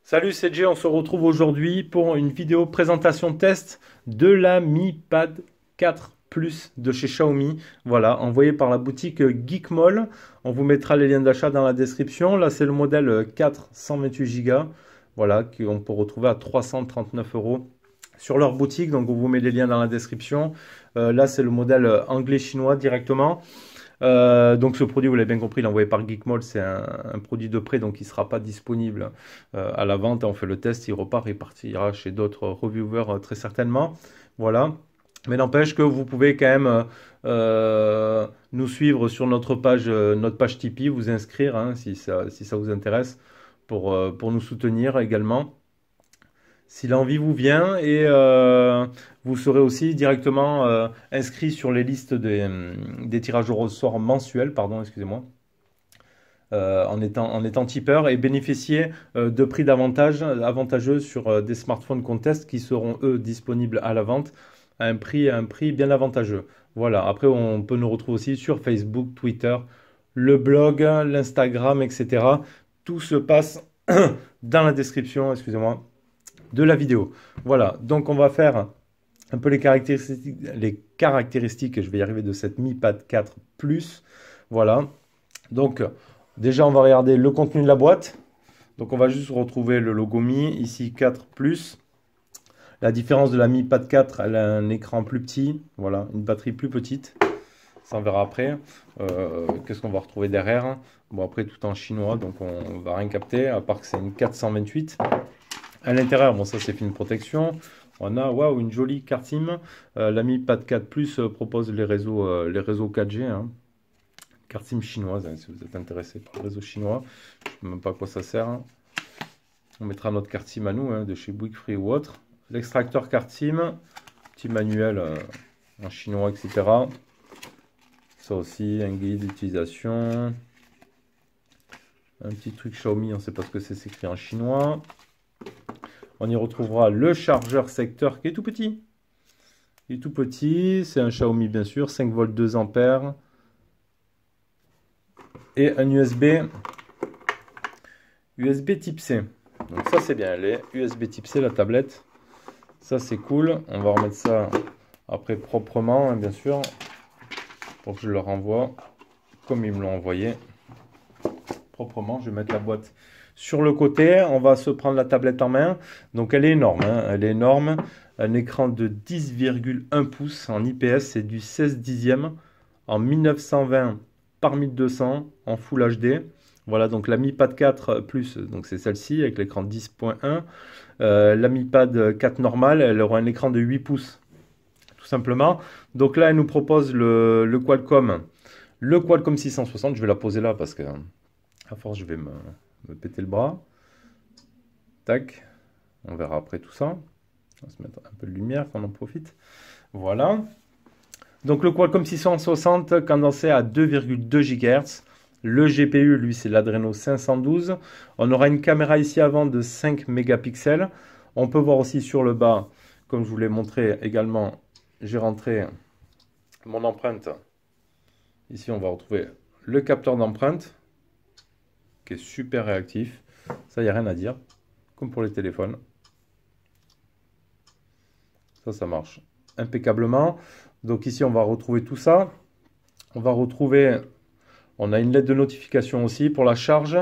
Salut, c'est Jay, on se retrouve aujourd'hui pour une vidéo présentation test de la Mi Pad 4 Plus de chez Xiaomi. Voilà, envoyé par la boutique Geekmall. On vous mettra les liens d'achat dans la description. Là, c'est le modèle 4 128 Go. Voilà, qu'on peut retrouver à 339 € sur leur boutique. Donc, on vous met les liens dans la description. Là, c'est le modèle anglais-chinois directement. Donc ce produit, vous l'avez bien compris, il est envoyé par Geekmall, c'est un produit de prêt, donc il ne sera pas disponible à la vente. On fait le test, il repart, il partira chez d'autres reviewers très certainement. Voilà. Mais n'empêche que vous pouvez quand même nous suivre sur notre page Tipeee, vous inscrire hein, si ça vous intéresse pour nous soutenir également. Si l'envie vous vient et vous serez aussi directement inscrit sur les listes des tirages au sort mensuels, pardon, excusez-moi, en étant tipeur et bénéficier de prix avantageux sur des smartphones Contest qui seront eux disponibles à la vente à un prix bien avantageux. Voilà, après on peut nous retrouver aussi sur Facebook, Twitter, le blog, l'Instagram, etc. Tout se passe dans la description, excusez-moi, de la vidéo. Voilà, donc on va faire un peu les caractéristiques, je vais y arriver, de cette Mi Pad 4 Plus. Voilà, donc déjà on va regarder le contenu de la boîte. Donc on va juste retrouver le logo Mi, ici 4 Plus. La différence de la Mi Pad 4, elle a un écran plus petit, voilà, une batterie plus petite. Ça on verra après. Qu'est-ce qu'on va retrouver derrière? Bon, après tout en chinois, donc on va rien capter, à part que c'est une 428. À l'intérieur, bon ça c'est film protection. On a waouh, une jolie carte SIM. La Mi Pad 4 Plus propose les réseaux 4G. Hein. Carte SIM chinoise, hein, si vous êtes intéressé par le réseau chinois. Je ne sais même pas à quoi ça sert. Hein. On mettra notre carte SIM à nous, hein, de chez Bouygues Free ou autre. L'extracteur carte SIM, petit manuel en chinois, etc. Ça aussi, un guide d'utilisation. Un petit truc Xiaomi, on ne sait pas ce que c'est écrit en chinois. On y retrouvera le chargeur secteur qui est tout petit. Il est tout petit, c'est un Xiaomi bien sûr, 5 volts 2 ampères. Et un USB type C. Donc ça c'est bien, les USB type C, la tablette. Ça c'est cool. On va remettre ça après proprement, hein, bien sûr, pour que je le renvoie comme ils me l'ont envoyé. Proprement, je vais mettre la boîte sur le côté. On va se prendre la tablette en main. Donc elle est énorme, hein, elle est énorme. Un écran de 10,1 pouces en IPS, c'est du 16 dixième en 1920 par 1200 en Full HD. Voilà, donc la Mi Pad 4 Plus, donc c'est celle-ci avec l'écran 10.1. La Mi Pad 4 normale, elle aura un écran de 8 pouces, tout simplement. Donc là, elle nous propose le Qualcomm 660. Je vais la poser là parce que à force, je vais me péter le bras. Tac. On verra après tout ça. On va se mettre un peu de lumière, qu'on en profite. Voilà. Donc le Qualcomm 660 condensé à 2,2 GHz. Le GPU, lui, c'est l'Adreno 512. On aura une caméra ici avant de 5 mégapixels. On peut voir aussi sur le bas, comme je vous l'ai montré également, j'ai rentré mon empreinte. Ici, on va retrouver le capteur d'empreinte, qui est super réactif. Ça, il n'y a rien à dire, comme pour les téléphones. Ça marche impeccablement. Donc ici, on va retrouver tout ça. On a une lettre de notification aussi pour la charge.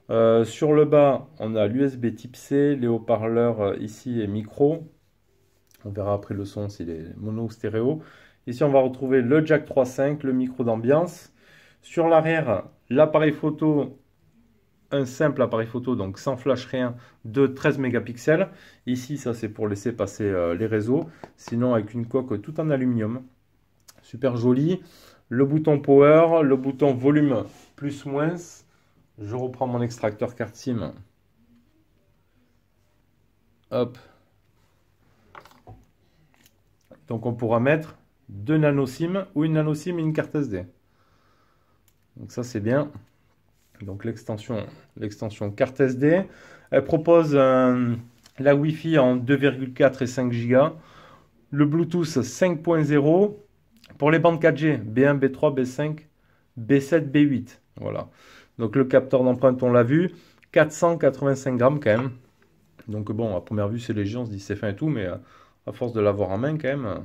Sur le bas, on a l'USB type C, les haut-parleurs ici et micro. On verra après le son s'il est mono ou stéréo. Ici, on va retrouver le jack 3.5, le micro d'ambiance. Sur l'arrière, l'appareil photo, un simple appareil photo, donc sans flash rien, de 13 mégapixels. Ici, ça c'est pour laisser passer les réseaux. Sinon, avec une coque tout en aluminium. Super joli. Le bouton power, le bouton volume plus moins. Je reprends mon extracteur carte SIM. Hop. Donc on pourra mettre 2 nano SIM ou une nano SIM et une carte SD. Donc ça c'est bien. Donc l'extension carte SD. Elle propose la Wi-Fi en 2,4 et 5 Go. Le Bluetooth 5.0. Pour les bandes 4G, B1, B3, B5, B7, B8. Voilà. Donc le capteur d'empreinte, on l'a vu. 485 grammes quand même. Donc bon, à première vue, c'est léger, on se dit c'est fin et tout, mais à force de l'avoir en main quand même,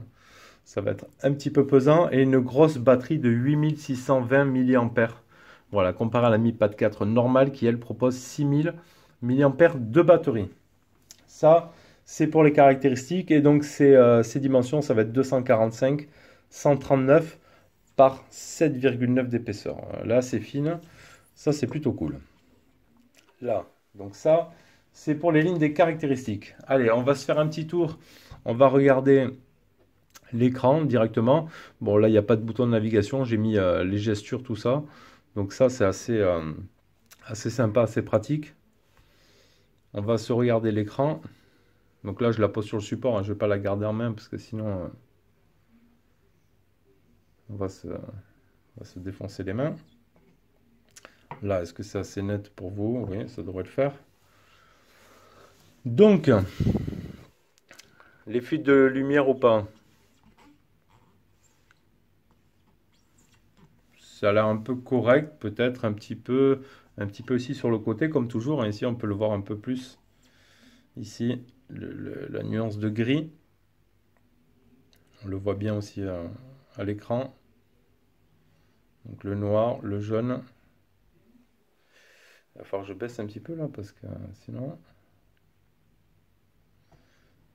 ça va être un petit peu pesant. Et une grosse batterie de 8620 mAh. Voilà, comparé à la Mi Pad 4 normale qui, elle, propose 6000 mAh de batterie. Ça, c'est pour les caractéristiques. Et donc, ces dimensions, ça va être 245, 139 par 7,9 d'épaisseur. Là, c'est fine. Ça, c'est plutôt cool. Là, donc ça, c'est pour les lignes des caractéristiques. Allez, on va se faire un petit tour. On va regarder l'écran directement. Bon, là, il n'y a pas de bouton de navigation. J'ai mis les gestures, tout ça. Donc ça, c'est assez sympa, assez pratique. On va se regarder l'écran. Donc là, je la pose sur le support, hein. Je ne vais pas la garder en main parce que sinon, on va se défoncer les mains. Là, est-ce que c'est assez net pour vous? Oui, ça devrait le faire. Donc, les fuites de lumière ou pas? Ça a l'air un peu correct, peut-être un petit peu aussi sur le côté, comme toujours, hein. Ici, on peut le voir un peu plus. Ici, la nuance de gris. On le voit bien aussi à l'écran. Donc le noir, le jaune. Il va falloir que je baisse un petit peu là, parce que sinon,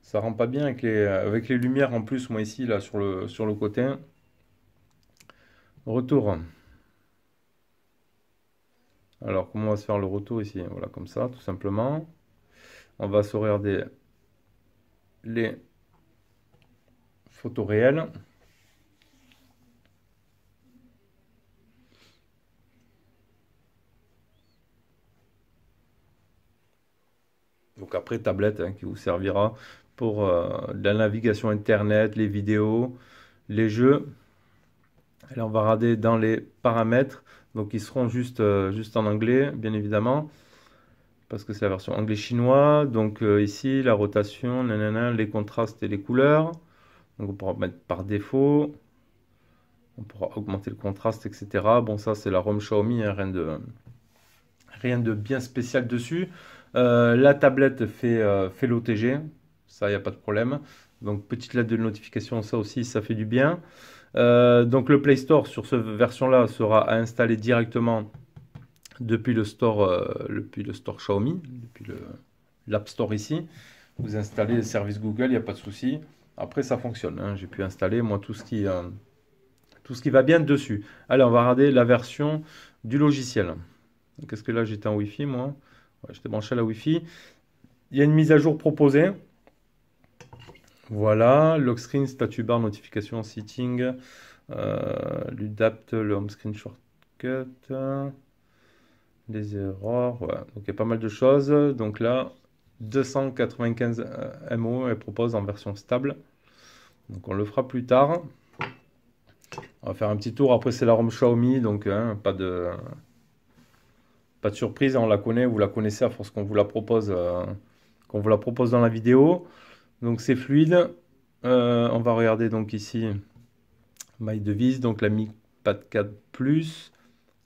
ça rend pas bien avec les lumières en plus, moi ici, là, sur le côté. Retour. Alors, comment on va se faire le retour ici? Voilà, comme ça, tout simplement. On va se regarder les photos réelles. Donc après, tablette, hein, qui vous servira pour la navigation Internet, les vidéos, les jeux. Et là, on va regarder dans les paramètres. Donc, ils seront juste en anglais, bien évidemment, parce que c'est la version anglais-chinois. Donc, ici, la rotation, nanana, les contrastes et les couleurs. Donc, on pourra mettre par défaut. On pourra augmenter le contraste, etc. Bon, ça, c'est la ROM Xiaomi, hein, rien de bien spécial dessus. La tablette fait l'OTG. Ça, il n'y a pas de problème. Donc, petite lettre de notification, ça aussi, ça fait du bien. Donc le Play Store sur cette version-là sera à installer directement depuis le store Xiaomi, depuis l'App Store ici. Vous installez les services Google, il n'y a pas de souci. Après, ça fonctionne, hein. J'ai pu installer moi tout ce qui va bien dessus. Allez, on va regarder la version du logiciel. Qu'est-ce que là, j'étais en Wi-Fi moi? Ouais, j'étais branché à la Wi-Fi. Il y a une mise à jour proposée. Voilà, lock screen, statut bar, notification, setting, l'UDAPT, le home screen shortcut, les erreurs, voilà. Donc il y a pas mal de choses. Donc là, 295 MO, elle propose en version stable. Donc on le fera plus tard. On va faire un petit tour. Après, c'est la ROM Xiaomi, donc hein, pas de surprise, hein, on la connaît, vous la connaissez à force qu'on vous la propose dans la vidéo. Donc c'est fluide. On va regarder donc ici maille de vis, donc la Mi Pad 4 Plus,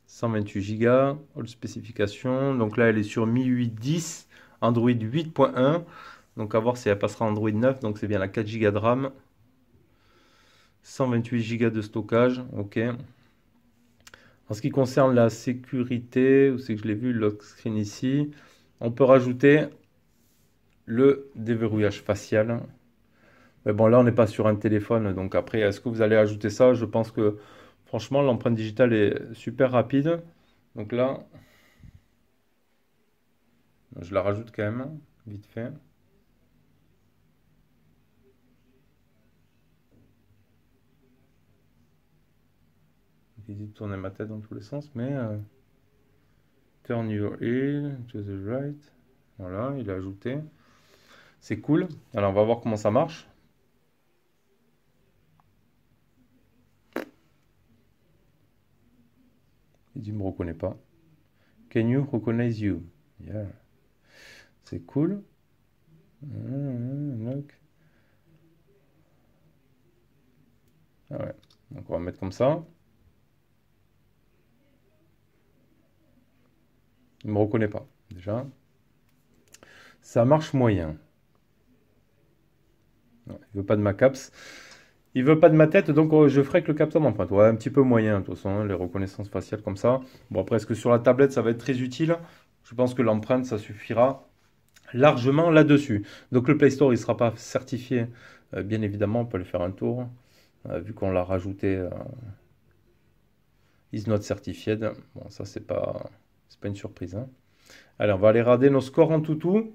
128 Go, all spécifications. Donc là elle est sur Mi 8.10, Android 8.1. Donc à voir si elle passera Android 9. Donc c'est bien la 4 Go de RAM, 128 Go de stockage. Ok. En ce qui concerne la sécurité, où c'est que je l'ai vu, le lock screen ici, on peut rajouter le déverrouillage facial. Mais bon, là, on n'est pas sur un téléphone. Donc après, est-ce que vous allez ajouter ça? Je pense que, franchement, l'empreinte digitale est super rapide. Donc là, je la rajoute quand même, vite fait. J'hésite de tourner ma tête dans tous les sens, mais turn your ear to the right. Voilà, il est ajouté. C'est cool. Alors, on va voir comment ça marche. Il dit, il ne me reconnaît pas. Can you recognize you? Yeah. C'est cool. Look. Ah ouais. Donc on va mettre comme ça. Il ne me reconnaît pas, déjà. Ça marche moyen. Non, il veut pas de ma caps. Il veut pas de ma tête, donc je ferai que le capteur d'empreinte. Ouais, un petit peu moyen, de toute façon, hein, les reconnaissances faciales comme ça. Bon, après, est-ce que sur la tablette, ça va être très utile? Je pense que l'empreinte, ça suffira largement là-dessus. Donc le Play Store, il ne sera pas certifié. Bien évidemment, on peut le faire un tour. Vu qu'on l'a rajouté, is not certified. Bon, ça, c'est pas une surprise, hein. Allez, on va aller regarder nos scores en tout.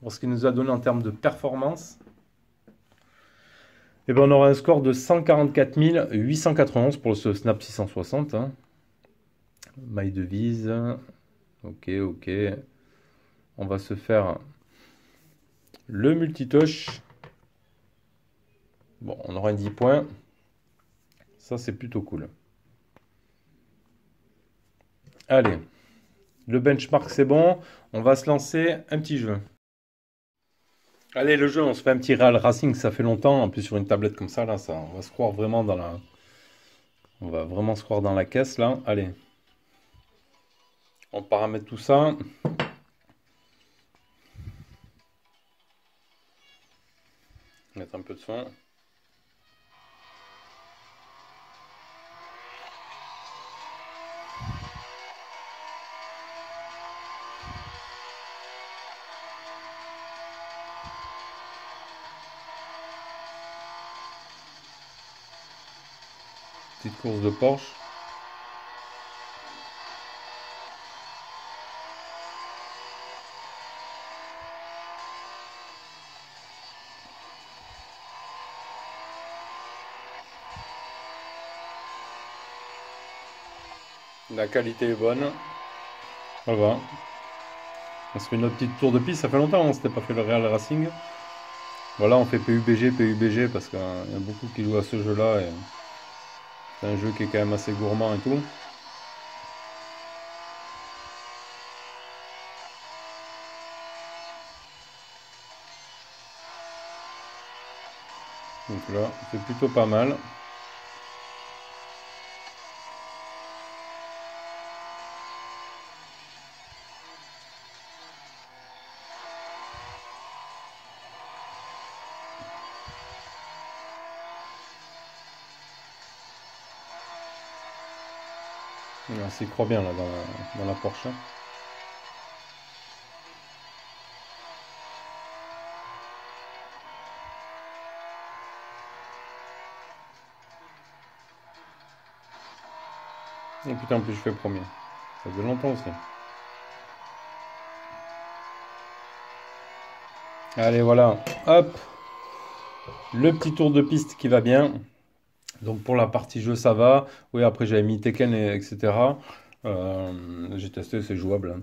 Voir ce qu'il nous a donné en termes de performance. Et bien, on aura un score de 144 891 pour ce Snap 660. Hein. Maille de vis. Ok, ok. On va se faire le multitouch. Bon, on aura un 10 points. Ça, c'est plutôt cool. Allez, le benchmark, c'est bon. On va se lancer un petit jeu. Allez, le jeu, on se fait un petit Real Racing, ça fait longtemps. En plus, sur une tablette comme ça, là, on va se croire vraiment dans la... On va vraiment se croire dans la caisse, là. Allez. On paramètre tout ça. Mettre un peu de son. Petite course de Porsche. La qualité est bonne. Voilà. On se fait notre petite tour de piste. Ça fait longtemps qu'on ne s'était pas fait le Real Racing. Voilà, on fait PUBG parce qu'il y a beaucoup qui jouent à ce jeu-là. Et c'est un jeu qui est quand même assez gourmand et tout. Donc là, c'est plutôt pas mal. On s'y croit bien là dans la Porsche. Et putain, en plus je fais premier. Ça fait longtemps aussi. Allez, voilà. Hop. Le petit tour de piste qui va bien. Donc pour la partie jeu, ça va. Oui, après j'avais mis Tekken, etc. J'ai testé, c'est jouable, hein.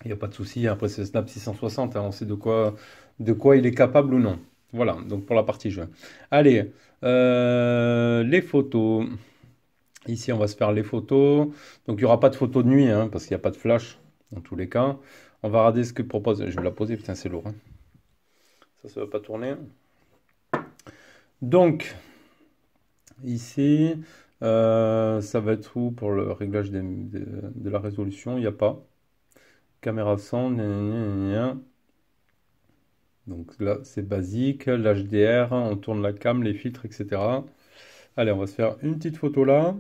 Il n'y a pas de souci. Après, c'est Snap 660, hein. On sait de quoi il est capable ou non. Voilà, donc pour la partie jeu. Allez, les photos. Ici, on va se faire les photos. Donc, il n'y aura pas de photos de nuit, hein, parce qu'il n'y a pas de flash dans tous les cas. On va regarder ce que propose. Je vais la poser, putain, c'est lourd, hein. Ça ne va pas tourner. Donc, ici, ça va être où pour le réglage de la résolution? Il n'y a pas. Caméra son, gna, gna, gna, gna. Donc là, c'est basique. L'HDR, on tourne la cam, les filtres, etc. Allez, on va se faire une petite photo là.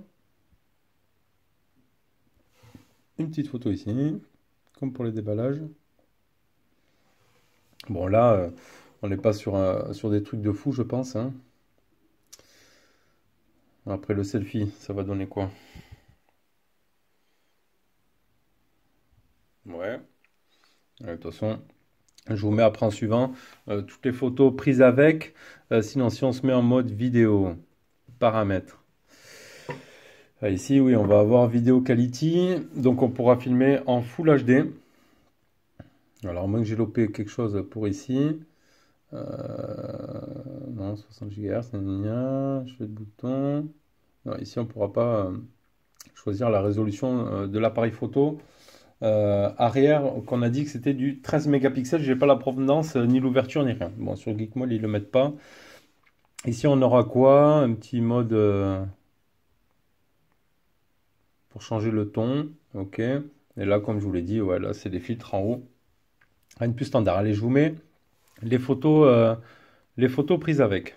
Une petite photo ici, comme pour les déballages. Bon, là, on n'est pas sur des trucs de fou, je pense, hein. Après le selfie, ça va donner quoi? Ouais. De toute façon, je vous mets après en suivant toutes les photos prises avec. Sinon, si on se met en mode vidéo, paramètres. Ici, oui, on va avoir vidéo quality. Donc, on pourra filmer en Full HD. Alors, à moins que j'ai lopé quelque chose pour ici. Non, 60 GHz, je fais le bouton. Non, ici, on ne pourra pas choisir la résolution de l'appareil photo. Arrière, qu'on a dit que c'était du 13 mégapixels. J'ai pas la provenance, ni l'ouverture, ni rien. Bon, sur Geekmall, ils ne le mettent pas. Ici, on aura quoi? Un petit mode pour changer le ton. Ok. Et là, comme je vous l'ai dit, ouais, là, c'est des filtres en haut. Rien de plus standard. Allez, je vous mets les photos prises avec.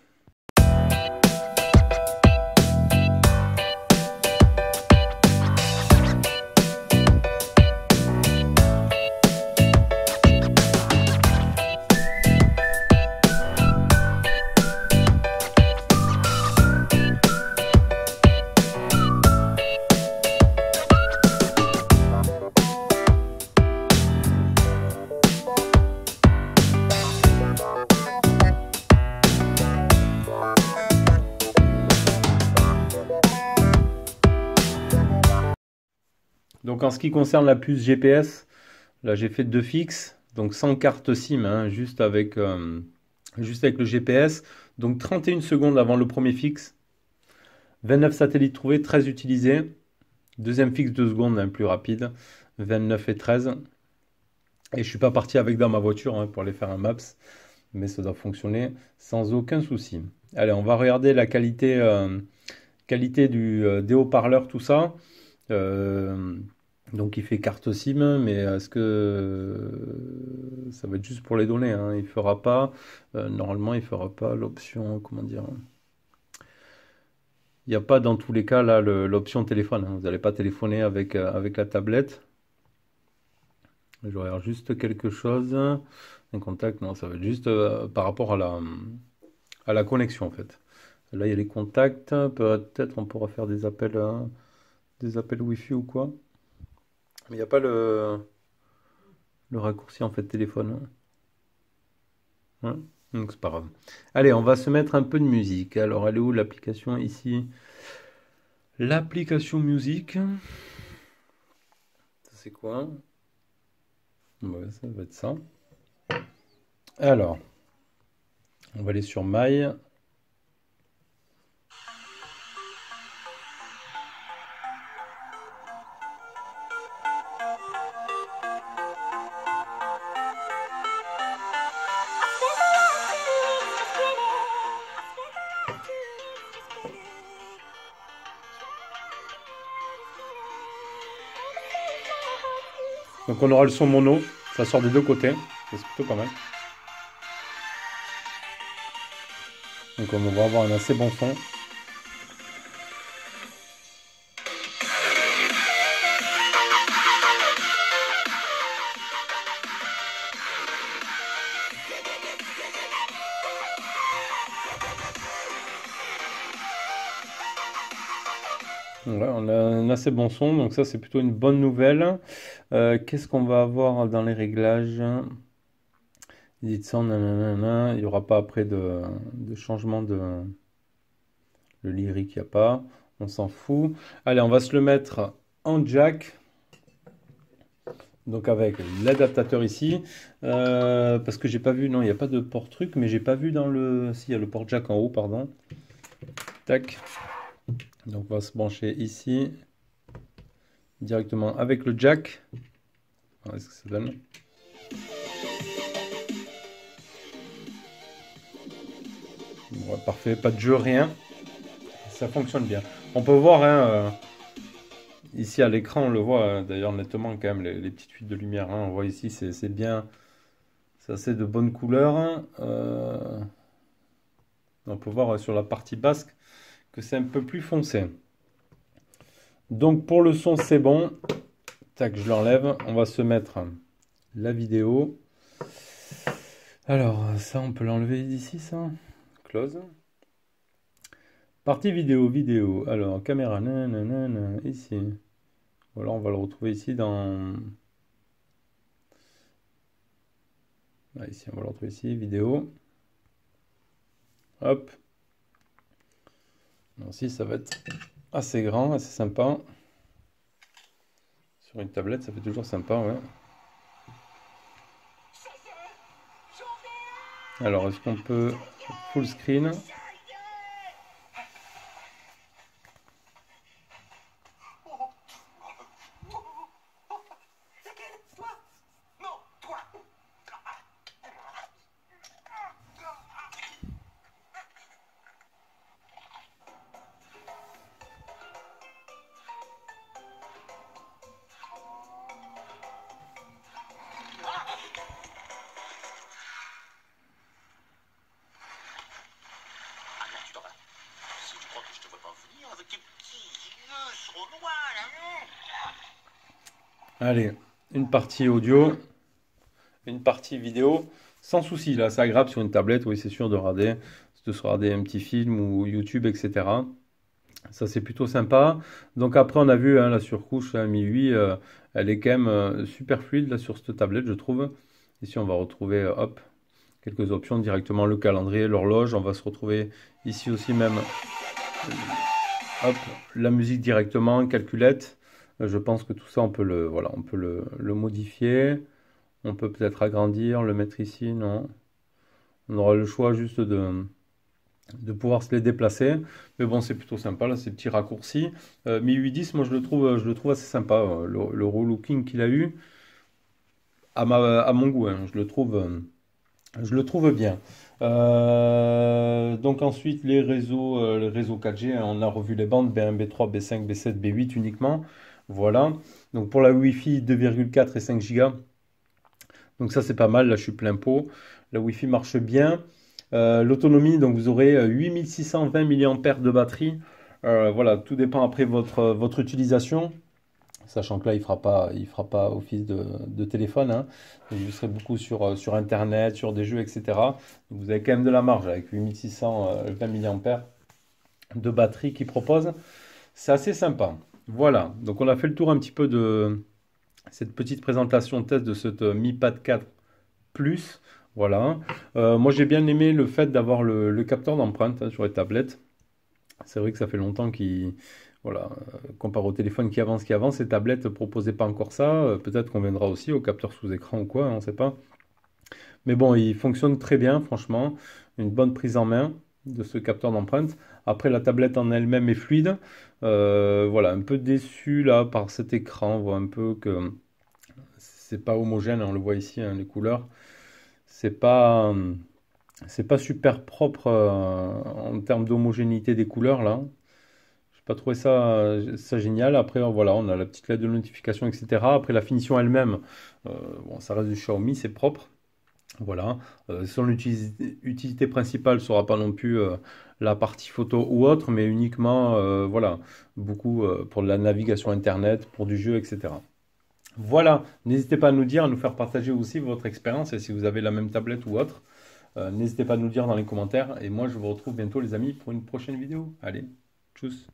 Donc en ce qui concerne la puce GPS, là j'ai fait 2 fixes, donc sans carte SIM, hein, juste avec le GPS. Donc 31 secondes avant le premier fixe, 29 satellites trouvés, 13 utilisés. Deuxième fixe 2 secondes, hein, plus rapide, 29 et 13. Et je ne suis pas parti avec dans ma voiture hein, pour aller faire un maps, mais ça doit fonctionner sans aucun souci. Allez, on va regarder la qualité des haut-parleurs, tout ça. Donc il fait carte SIM, mais est-ce que ça va être juste pour les données hein, il fera pas, normalement il fera pas l'option, comment dire, il n'y a pas dans tous les cas là l'option téléphone, hein. Vous n'allez pas téléphoner avec la tablette. Je regarde juste quelque chose, un contact, non ça va être juste par rapport à la connexion en fait. Là il y a les contacts, peut-être on pourra faire des appels Wi-Fi ou quoi. Mais il n'y a pas le raccourci en fait téléphone. Hein. Donc c'est pas grave. Allez, on va se mettre un peu de musique. Alors, elle est où l'application ici? L'application musique. Ça c'est quoi? Ouais, ça va être ça. Alors, on va aller sur My. Donc on aura le son mono, ça sort des deux côtés, c'est plutôt pas mal. Donc on va avoir un assez bon son. Voilà, on a un assez bon son, donc ça c'est plutôt une bonne nouvelle. Qu'est-ce qu'on va avoir dans les réglages? Dites ça, nanana, il n'y aura pas après de changement de... Le lyrique, il n'y a pas. On s'en fout. Allez, on va se le mettre en jack. Donc avec l'adaptateur ici. Parce que j'ai pas vu, non, il n'y a pas de port truc, mais j'ai pas vu dans le... Si, il y a le port jack en haut, pardon. Tac. Donc on va se brancher ici. Directement avec le jack. Alors, est-ce que ça donne? Bon, parfait, pas de jeu, rien. Ça fonctionne bien. On peut voir, hein, ici à l'écran, on le voit d'ailleurs nettement quand même, les petites fuites de lumière. Hein. On voit ici, c'est bien, c'est assez de bonnes couleurs. On peut voir sur la partie basse que c'est un peu plus foncé. Donc pour le son, c'est bon. Tac, je l'enlève. On va se mettre la vidéo. Alors, ça, on peut l'enlever d'ici, ça. Close. Partie vidéo. Alors, caméra, nanana, ici. Voilà, on va le retrouver ici dans... Ah, ici, on va le retrouver ici, vidéo. Hop. Donc, si, ça va être assez grand, assez sympa. Sur une tablette, ça fait toujours sympa, ouais. Alors, est-ce qu'on peut full screen? Allez, une partie audio, une partie vidéo, sans souci. Là, c'est agréable sur une tablette, oui, c'est sûr, de regarder un petit film ou YouTube, etc. Ça, c'est plutôt sympa. Donc après, on a vu hein, la surcouche la MIUI, elle est quand même super fluide là, sur cette tablette, je trouve. Ici, on va retrouver, hop, quelques options directement, le calendrier, l'horloge. On va se retrouver ici aussi même, hop, la musique directement, calculette. Je pense que tout ça, on peut voilà, on peut le modifier. On peut peut-être agrandir, le mettre ici, non. On aura le choix juste de pouvoir se les déplacer. Mais bon, c'est plutôt sympa, là, ces petits raccourcis. MIUI 10, moi, je le trouve assez sympa. Le relooking qu'il a eu, à mon goût, hein, je le trouve bien. Donc ensuite, les réseaux 4G, hein, on a revu les bandes B1, B3, B5, B7, B8 uniquement. Voilà. Donc pour la Wi-Fi, 2,4 et 5 Go. Donc ça, c'est pas mal. Là, je suis plein pot. La Wi-Fi marche bien. L'autonomie, donc vous aurez 8620 mAh de batterie. Voilà, tout dépend après votre utilisation. Sachant que là, il fera pas office de téléphone. Hein. Vous serez beaucoup sur Internet, sur des jeux, etc. Donc vous avez quand même de la marge avec 8620 mAh de batterie qu'il propose. C'est assez sympa. Voilà, donc on a fait le tour un petit peu de cette petite présentation test de cette Mi Pad 4 Plus. Voilà. Moi, j'ai bien aimé le fait d'avoir le capteur d'empreinte hein, sur les tablettes. C'est vrai que ça fait longtemps qu'il... Voilà, comparé au téléphone qui avance, les tablettes ne proposaient pas encore ça. Peut-être qu'on viendra aussi au capteur sous écran ou quoi, on ne sait pas. Mais bon, il fonctionne très bien, franchement. Une bonne prise en main de ce capteur d'empreinte. Après, la tablette en elle-même est fluide. Voilà, un peu déçu là par cet écran. On voit un peu que c'est pas homogène. On le voit ici, hein, les couleurs. C'est pas, c'est pas super propre en termes d'homogénéité des couleurs là. J'ai pas trouvé ça génial. Après, voilà, on a la petite lettre de notification, etc. Après, la finition elle-même, bon, ça reste du Xiaomi, c'est propre. Voilà. Son utilité principale ne sera pas non plus la partie photo ou autre, mais uniquement, voilà, beaucoup pour de la navigation Internet, pour du jeu, etc. Voilà, n'hésitez pas à nous dire, à nous faire partager aussi votre expérience et si vous avez la même tablette ou autre. N'hésitez pas à nous dire dans les commentaires. Et moi, je vous retrouve bientôt, les amis, pour une prochaine vidéo. Allez, tchuss!